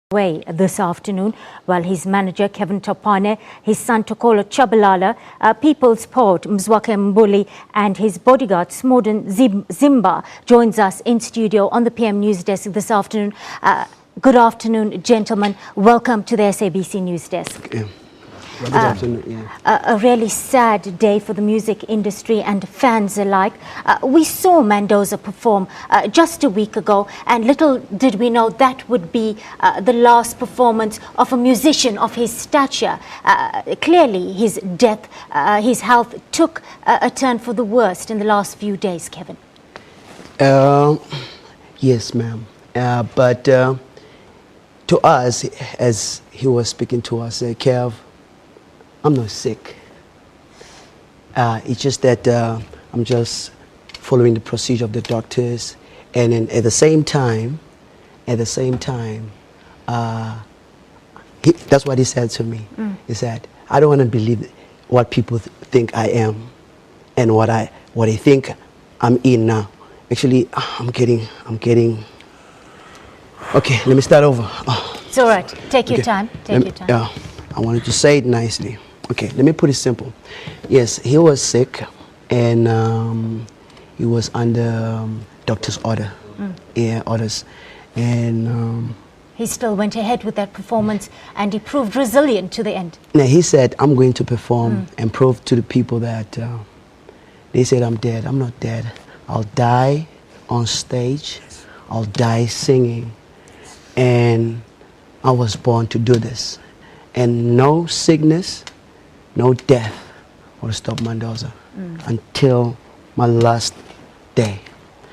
Away this afternoon, while his manager Kevin Topane, his son Tokollo People's Poet Mzwakhe Mbuli and his bodyguard Smorden Zimba joins us in studio on the PM News Desk this afternoon. Good afternoon, gentlemen. Welcome to the SABC News Desk. Yeah. Good afternoon. Yeah. A really sad day for the music industry and fans alike. We saw Mandoza perform just a week ago, and little did we know that would be the last performance of a musician of his stature. Clearly, his death, his health took a turn for the worst in the last few days, Kevin. Yes, ma'am. But to us, as he was speaking to us, Kev, I'm not sick. It's just that I'm just following the procedure of the doctors, and then at the same time, that's what he said to me. He said, "I don't want to believe what people think I am, and what I think I'm in now. Actually, I'm getting. Okay, let me start over. It's all right. Take your time. Take your time. Yeah, I wanted to say it nicely. Okay, let me put it simple. Yes, he was sick, and he was under doctor's order. Yeah, orders, and he still went ahead with that performance, and he proved resilient to the end. Now he said, "I'm going to perform and prove to the people that they said I'm dead. I'm not dead. I'll die on stage. I'll die singing, and I was born to do this, and no sickness, no death will stop Mandoza until my last day."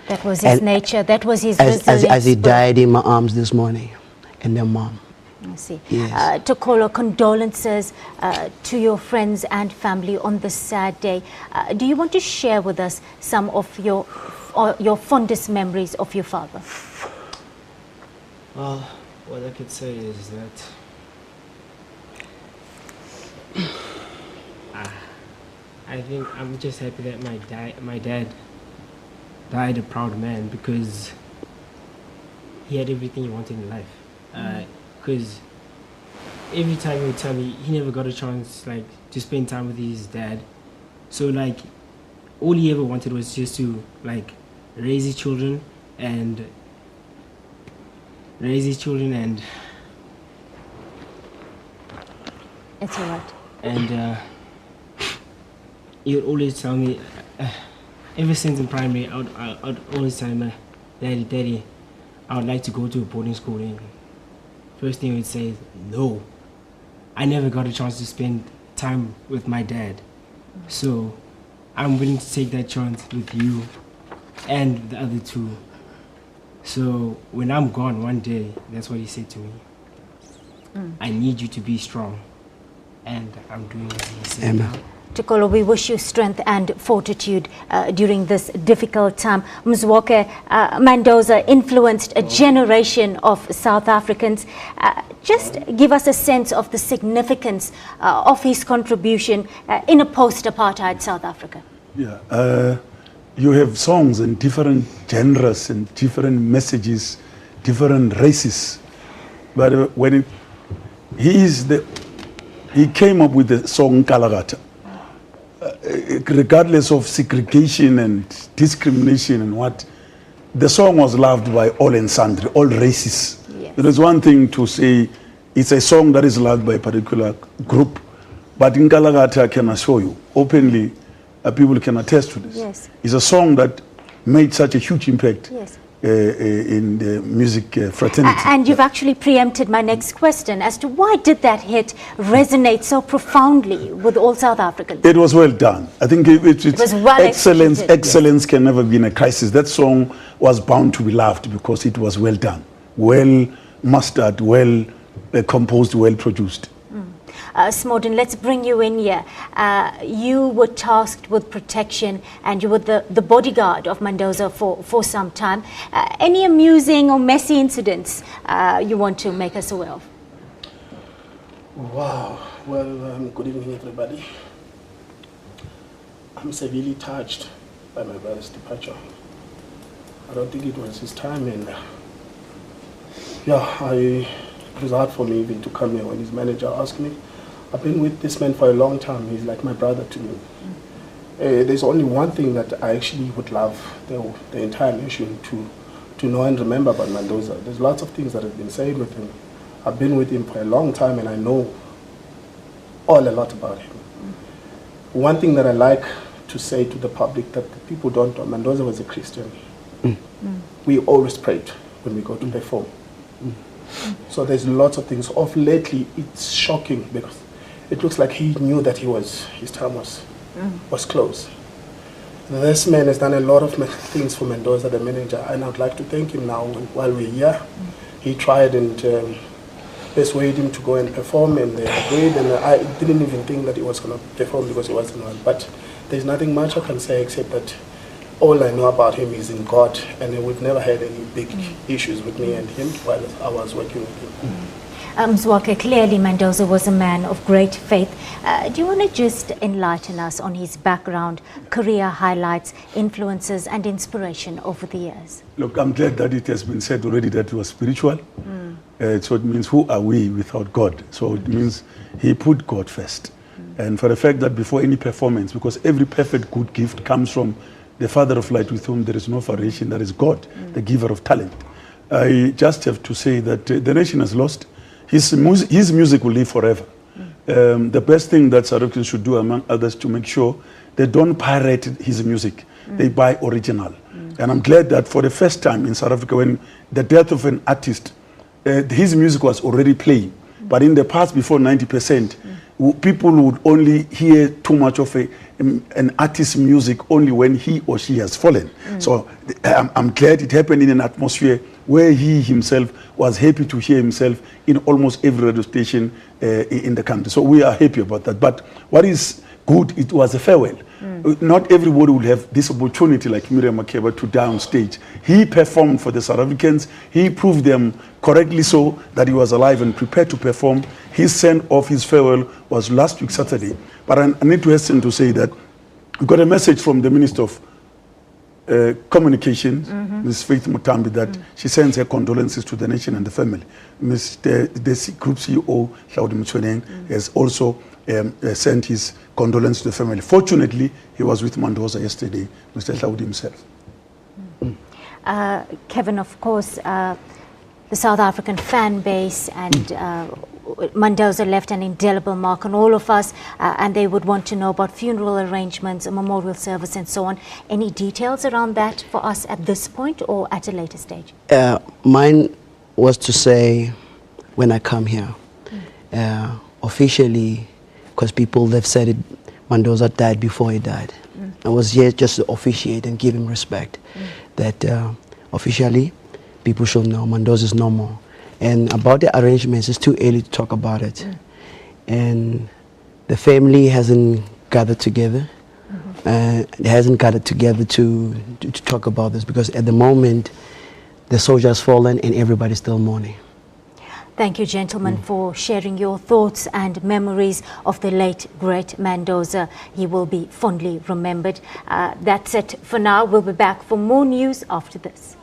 That was his nature. That was his resilience. As he died in my arms this morning, and their mom. I see. Yes. Tokollo, condolences to your friends and family on this sad day. Do you want to share with us some of your fondest memories of your father? Well, what I could say is that I think I'm just happy that my dad died a proud man, because he had everything he wanted in life. Because every time he would tell me he never got a chance to spend time with his dad. So all he ever wanted was just to raise his children and It's all right. And he would always tell me, ever since in primary, I'd always tell him, Daddy, I would like to go to a boarding school. And first thing he would say is, no. I never got a chance to spend time with my dad. So I'm willing to take that chance with you and the other two. So when I'm gone one day, that's what he said to me. I need you to be strong. And I'm doing what he said now. Tokollo, we wish you strength and fortitude during this difficult time. Mzwakhe, Mandoza influenced a generation of South Africans. Just give us a sense of the significance of his contribution in a post-apartheid South Africa. Yeah, you have songs in different genres and different messages, different races. But when he came up with the song Kalagata. Regardless of segregation and discrimination and what, the song was loved by all and sundry, all races. Yes. There is one thing to say it's a song that is loved by a particular group, but in Kalagata, I can assure you, openly, people can attest to this. Yes. It's a song that made such a huge impact. Yes. In the music fraternity. And you've actually preempted my next question as to why did that hit resonate so profoundly with all South Africans? It was well done. I think it was well excellence. executed. Excellence can never be in a crisis. That song was bound to be loved because it was well done, well mastered, well composed, well produced. Smorden, let's bring you in here. You were tasked with protection, and you were the bodyguard of Mandoza for some time. Any amusing or messy incidents you want to make us aware of? Wow. Well, good evening, everybody. I'm severely touched by my brother's departure. I don't think it was his time, and yeah, I was hard for me even to come here when his manager asked me. I've been with this man for a long time. He's like my brother to me. There's only one thing that I actually would love the entire nation to know and remember about Mandoza. There's lots of things that have been said with him. I've been with him for a long time and I know a lot about him. One thing that I like to say to the public that the people don't know, Mandoza was a Christian. We always prayed when we go to perform. So there's lots of things. Of lately, it's shocking because it looks like he knew that his time was close. This man has done a lot of things for Mandoza, the manager, and I'd like to thank him now while we're here. He tried and persuaded him to go and perform, and they agreed, and I didn't even think that he was going to perform because he wasn't well. But there's nothing much I can say except that all I know about him is in God, and we've never had any big issues with me and him while I was working with him. Mzwakhe, clearly Mandoza was a man of great faith. Do you want to just enlighten us on his background, career highlights, influences and inspiration over the years? Look, I'm glad that it has been said already that he was spiritual. So it means, who are we without God? So it means he put God first. And for the fact that before any performance, because every perfect good gift comes from the Father of light with whom there is no variation, that is God, the giver of talent. I just have to say that the nation has lost. His music will live forever. The best thing that South Africans should do, among others, to make sure they don't pirate his music. They buy original. And I'm glad that for the first time in South Africa, when the death of an artist, his music was already playing. But in the past, before 90%, people would only hear too much of an artist's music only when he or she has fallen. So I'm glad it happened in an atmosphere where he himself was happy to hear himself in almost every radio station in the country. So we are happy about that. But what is good, it was a farewell. Not everybody will have this opportunity like Miriam Makeba to die on stage. He performed for the South Africans. He proved them correctly so that he was alive and prepared to perform. His send off, his farewell was last week Saturday. But I need to hasten to say that we got a message from the Minister of Communications, Ms. Faith Mutambi, that she sends her condolences to the nation and the family. The Group CEO, Hlaudi Mchweneng, has also sent his condolences to the family. Fortunately, he was with Mandoza yesterday, Mr. Hlaudi himself. Kevin, of course, the South African fan base and Mandoza left an indelible mark on all of us, and they would want to know about funeral arrangements, a memorial service and so on. Any details around that for us at this point or at a later stage? Mine was to say when I come here, officially, because people have said it, Mandoza died before he died. I was here just to officiate and give him respect. That officially, people should know Mandoza is no more. And about the arrangements, it's too early to talk about it. And the family hasn't gathered together. It hasn't gathered together to talk about this, because at the moment, the soldier has fallen and everybody's still mourning. Thank you, gentlemen, for sharing your thoughts and memories of the late, great Mandoza. He will be fondly remembered. That's it for now. We'll be back for more news after this.